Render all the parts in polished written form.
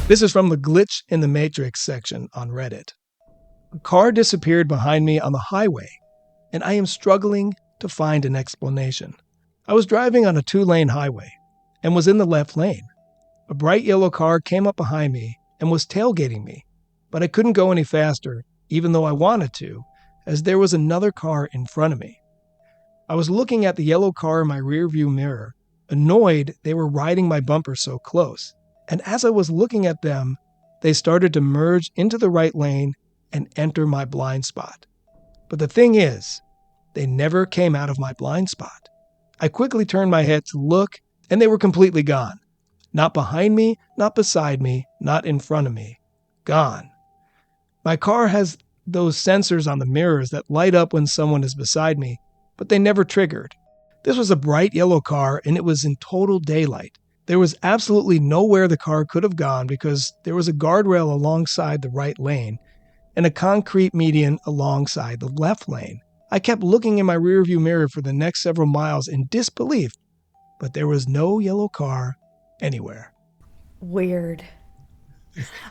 This is from the Glitch in the Matrix section on Reddit. A car disappeared behind me on the highway, and I am struggling to find an explanation. I was driving on a 2-lane highway and was in the left lane. A bright yellow car came up behind me and was tailgating me, but I couldn't go any faster, even though I wanted to, as there was another car in front of me. I was looking at the yellow car in my rearview mirror, annoyed they were riding my bumper so close. And as I was looking at them, they started to merge into the right lane and enter my blind spot. But the thing is, they never came out of my blind spot. I quickly turned my head to look, and they were completely gone. Not behind me, not beside me, not in front of me. Gone. My car has those sensors on the mirrors that light up when someone is beside me, but they never triggered. This was a bright yellow car, and it was in total daylight. There was absolutely nowhere the car could have gone because there was a guardrail alongside the right lane and a concrete median alongside the left lane. I kept looking in my rearview mirror for the next several miles in disbelief, but there was no yellow car anywhere. Weird.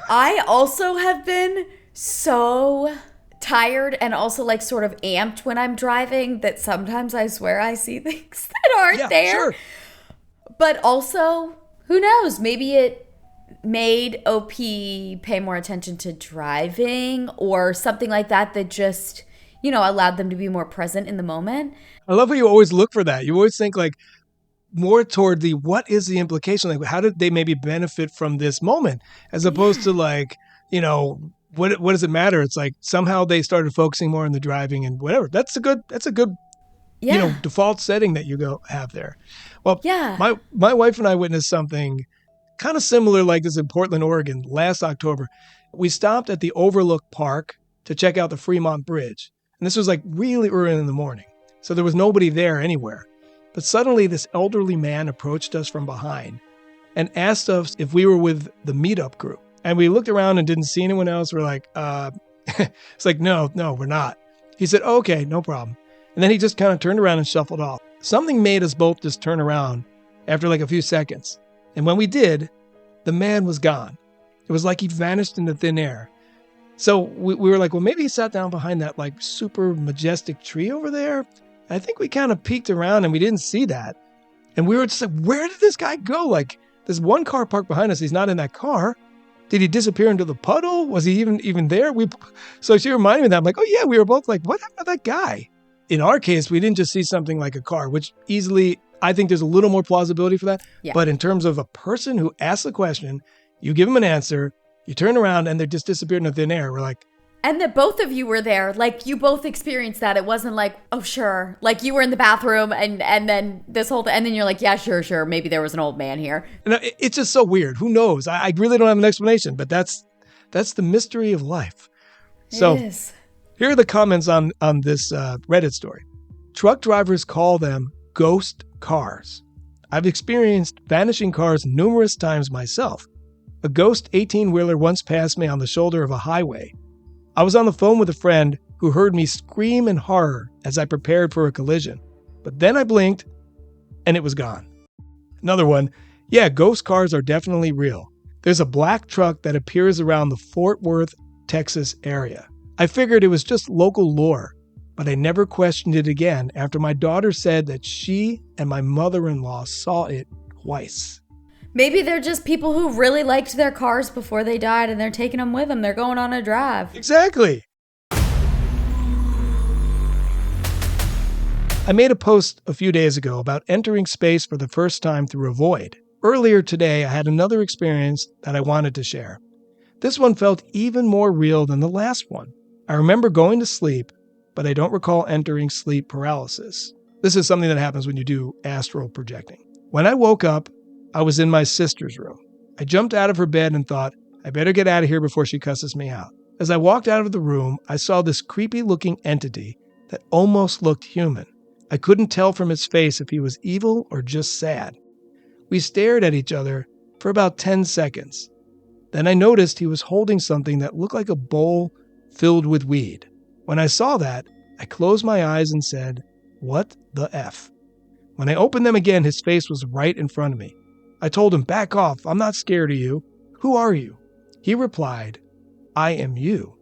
I also have been so tired and also like sort of amped when I'm driving that sometimes I swear I see things that aren't there. Sure. But also, who knows? Maybe it made OP pay more attention to driving or something like that that just, allowed them to be more present in the moment. I love how you always look for that. You always think like more toward the what is the implication? Like how did they maybe benefit from this moment as opposed to like, what does it matter? It's like somehow they started focusing more on the driving and whatever. That's a good default setting that you have there. Well, my wife and I witnessed something kind of similar like this in Portland, Oregon last October. We stopped at the Overlook Park to check out the Fremont Bridge. And this was like really early in the morning. So there was nobody there anywhere. But suddenly this elderly man approached us from behind and asked us if we were with the meetup group. And we looked around and didn't see anyone else. We're like, it's like, no, we're not. He said, okay, no problem. And then he just kind of turned around and shuffled off. Something made us both just turn around after like a few seconds. And when we did, the man was gone. It was like he vanished into thin air. So we were like, well, maybe he sat down behind that like super majestic tree over there. I think we kind of peeked around and we didn't see that. And we were just like, where did this guy go? Like there's one car parked behind us. He's not in that car. Did he disappear into the puddle? Was he even there? So she reminded me of that. I'm like, oh yeah, we were both like, what happened to that guy? In our case, we didn't just see something like a car, which easily, I think there's a little more plausibility for that. Yeah. But in terms of a person who asks a question, you give them an answer, you turn around and they just disappeared into thin air. We're like, and that both of you were there. Like you both experienced that. It wasn't like, oh, sure. Like you were in the bathroom and then this whole thing. And then you're like, yeah, sure. Maybe there was an old man here. No, it's just so weird. Who knows? I really don't have an explanation, but that's the mystery of life. So it is. Here are the comments on this Reddit story. Truck drivers call them ghost cars. I've experienced vanishing cars numerous times myself. A ghost 18-wheeler once passed me on the shoulder of a highway. I was on the phone with a friend who heard me scream in horror as I prepared for a collision. But then I blinked, and it was gone. Another one, yeah, ghost cars are definitely real. There's a black truck that appears around the Fort Worth, Texas area. I figured it was just local lore, but I never questioned it again after my daughter said that she and my mother-in-law saw it twice. Maybe they're just people who really liked their cars before they died and they're taking them with them. They're going on a drive. Exactly. I made a post a few days ago about entering space for the first time through a void. Earlier today, I had another experience that I wanted to share. This one felt even more real than the last one. I remember going to sleep, but I don't recall entering sleep paralysis. This is something that happens when you do astral projecting. When I woke up, I was in my sister's room. I jumped out of her bed and thought, I better get out of here before she cusses me out. As I walked out of the room, I saw this creepy-looking entity that almost looked human. I couldn't tell from his face if he was evil or just sad. We stared at each other for about 10 seconds. Then I noticed he was holding something that looked like a bowl filled with weed. When I saw that, I closed my eyes and said, "What the F?" When I opened them again, his face was right in front of me. I told him, "Back off, I'm not scared of you. Who are you?" He replied, I am you.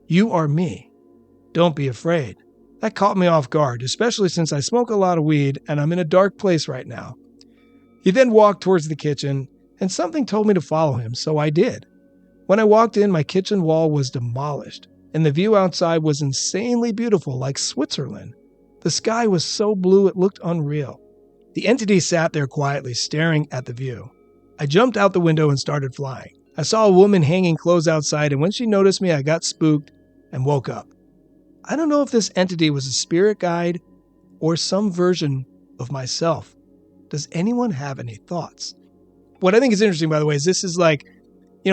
You are me. Don't be afraid. That caught me off guard, especially since I smoke a lot of weed and I'm in a dark place right now. He then walked towards the kitchen, and something told me to follow him, so I did. When I walked in, my kitchen wall was demolished, and the view outside was insanely beautiful, like Switzerland. The sky was so blue it looked unreal. The entity sat there quietly, staring at the view. I jumped out the window and started flying. I saw a woman hanging clothes outside, and when she noticed me, I got spooked and woke up. I don't know if this entity was a spirit guide or some version of myself. Does anyone have any thoughts? What I think is interesting, by the way, is this is like,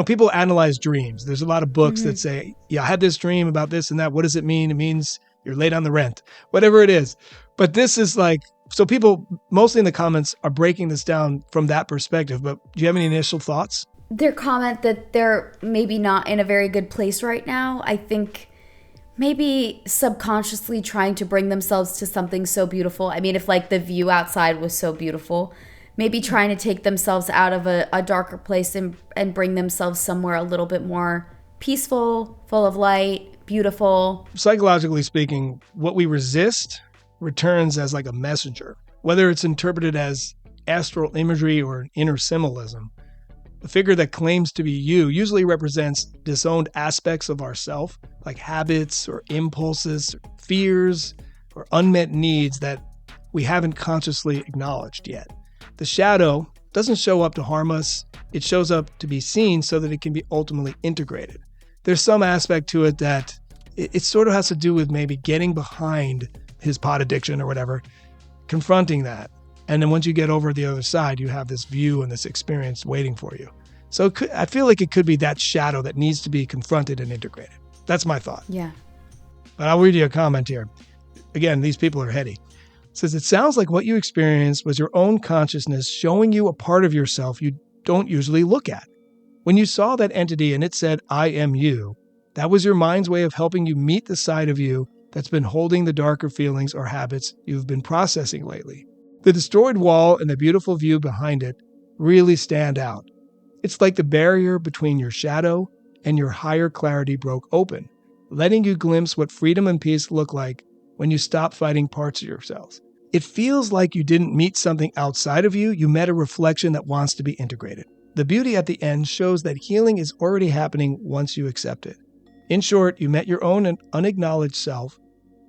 people analyze dreams. There's a lot of books that say, I had this dream about this and that. What does it mean? It means you're late on the rent, whatever it is. But this is like, so people mostly in the comments are breaking this down from that perspective. But do you have any initial thoughts? Their comment that they're maybe not in a very good place right now, I think maybe subconsciously trying to bring themselves to something so beautiful. I mean, if like the view outside was so beautiful, maybe trying to take themselves out of a darker place and bring themselves somewhere a little bit more peaceful, full of light, beautiful. Psychologically speaking, what we resist returns as like a messenger, whether it's interpreted as astral imagery or inner symbolism. The figure that claims to be you usually represents disowned aspects of ourself, like habits or impulses, or fears, or unmet needs that we haven't consciously acknowledged yet. The shadow doesn't show up to harm us. It shows up to be seen so that it can be ultimately integrated. There's some aspect to it that it sort of has to do with maybe getting behind his pot addiction or whatever, confronting that. And then once you get over the other side, you have this view and this experience waiting for you. So I feel like it could be that shadow that needs to be confronted and integrated. That's my thought. Yeah. But I'll read you a comment here. Again, these people are heady. It says, it sounds like what you experienced was your own consciousness showing you a part of yourself you don't usually look at. When you saw that entity and it said, I am you, that was your mind's way of helping you meet the side of you that's been holding the darker feelings or habits you've been processing lately. The destroyed wall and the beautiful view behind it really stand out. It's like the barrier between your shadow and your higher clarity broke open, letting you glimpse what freedom and peace look like when you stop fighting parts of yourselves. It feels like you didn't meet something outside of you, you met a reflection that wants to be integrated. The beauty at the end shows that healing is already happening once you accept it. In short, you met your own and unacknowledged self,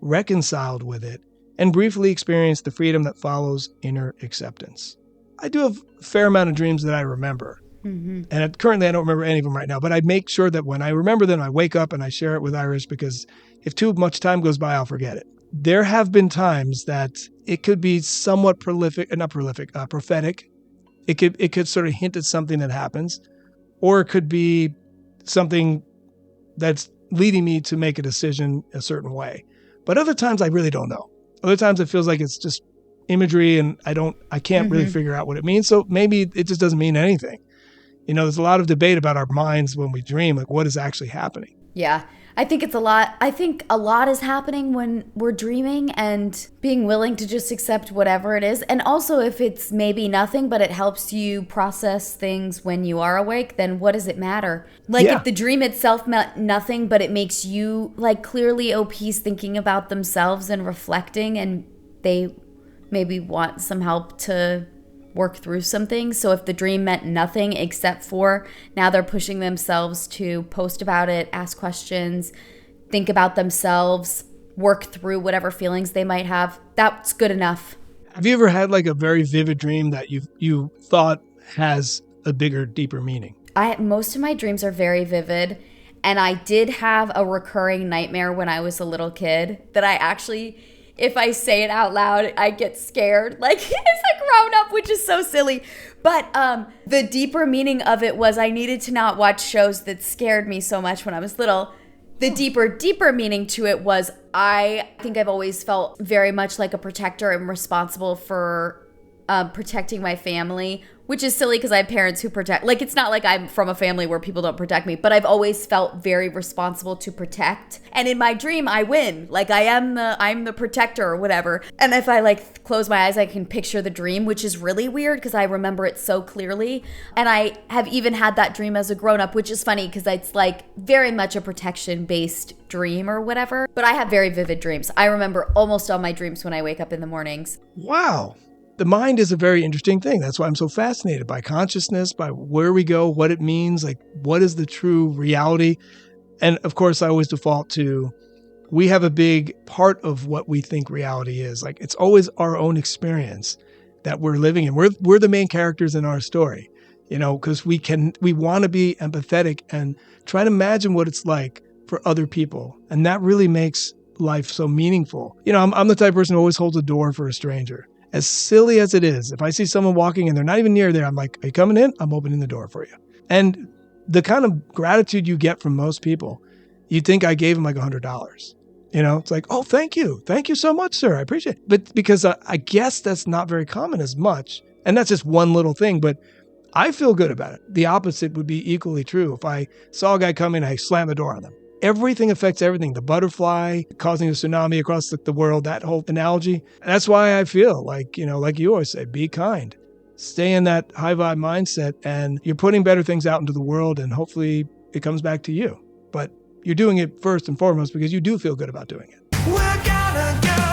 reconciled with it, and briefly experienced the freedom that follows inner acceptance. I do have a fair amount of dreams that I remember. And currently I don't remember any of them right now, but I make sure that when I remember them, I wake up and I share it with Iris, because if too much time goes by, I'll forget it. There have been times that it could be somewhat prophetic. It could sort of hint at something that happens, or it could be something that's leading me to make a decision a certain way. But other times I really don't know. Other times it feels like it's just imagery and I can't really figure out what it means. So maybe it just doesn't mean anything. There's a lot of debate about our minds when we dream, like what is actually happening. Yeah. I think it's a lot. I think a lot is happening when we're dreaming, and being willing to just accept whatever it is. And also, if it's maybe nothing, but it helps you process things when you are awake, then what does it matter? Like if the dream itself meant nothing, but it makes you like clearly OPs thinking about themselves and reflecting, and they maybe want some help to work through some things. So if the dream meant nothing except for now they're pushing themselves to post about it, ask questions, think about themselves, work through whatever feelings they might have, that's good enough. Have you ever had like a very vivid dream that you thought has a bigger, deeper meaning? Most of my dreams are very vivid, and I did have a recurring nightmare when I was a little kid that I actually, if I say it out loud, I get scared, like as a grown up, which is so silly. But the deeper meaning of it was I needed to not watch shows that scared me so much when I was little. The deeper meaning to it was I think I've always felt very much like a protector and responsible for protecting my family, which is silly because I have parents who protect. Like, it's not like I'm from a family where people don't protect me, but I've always felt very responsible to protect. And in my dream, I win. Like, I'm the protector or whatever. And if I like close my eyes, I can picture the dream, which is really weird because I remember it so clearly. And I have even had that dream as a grown-up, which is funny because it's like very much a protection-based dream or whatever. But I have very vivid dreams. I remember almost all my dreams when I wake up in the mornings. Wow. The mind is a very interesting thing. That's why I'm so fascinated by consciousness, by where we go, what it means, like what is the true reality. And of course, I always default to, we have a big part of what we think reality is. Like it's always our own experience that we're living in. We're the main characters in our story, you know, because we want to be empathetic and try to imagine what it's like for other people. And that really makes life so meaningful. You know, I'm the type of person who always holds a door for a stranger. As silly as it is, if I see someone walking and they're not even near there, I'm like, are you coming in? I'm opening the door for you. And the kind of gratitude you get from most people, you'd think I gave them like $100. You know, it's like, oh, thank you. Thank you so much, sir. I appreciate it. But because I guess that's not very common as much. And that's just one little thing, but I feel good about it. The opposite would be equally true. If I saw a guy coming, I slam the door on them. Everything affects everything. The butterfly causing a tsunami across the world, that whole analogy. That's why I feel like, you know, like you always say, be kind. Stay in that high vibe mindset and you're putting better things out into the world and hopefully it comes back to you. But you're doing it first and foremost because you do feel good about doing it. We're gonna go.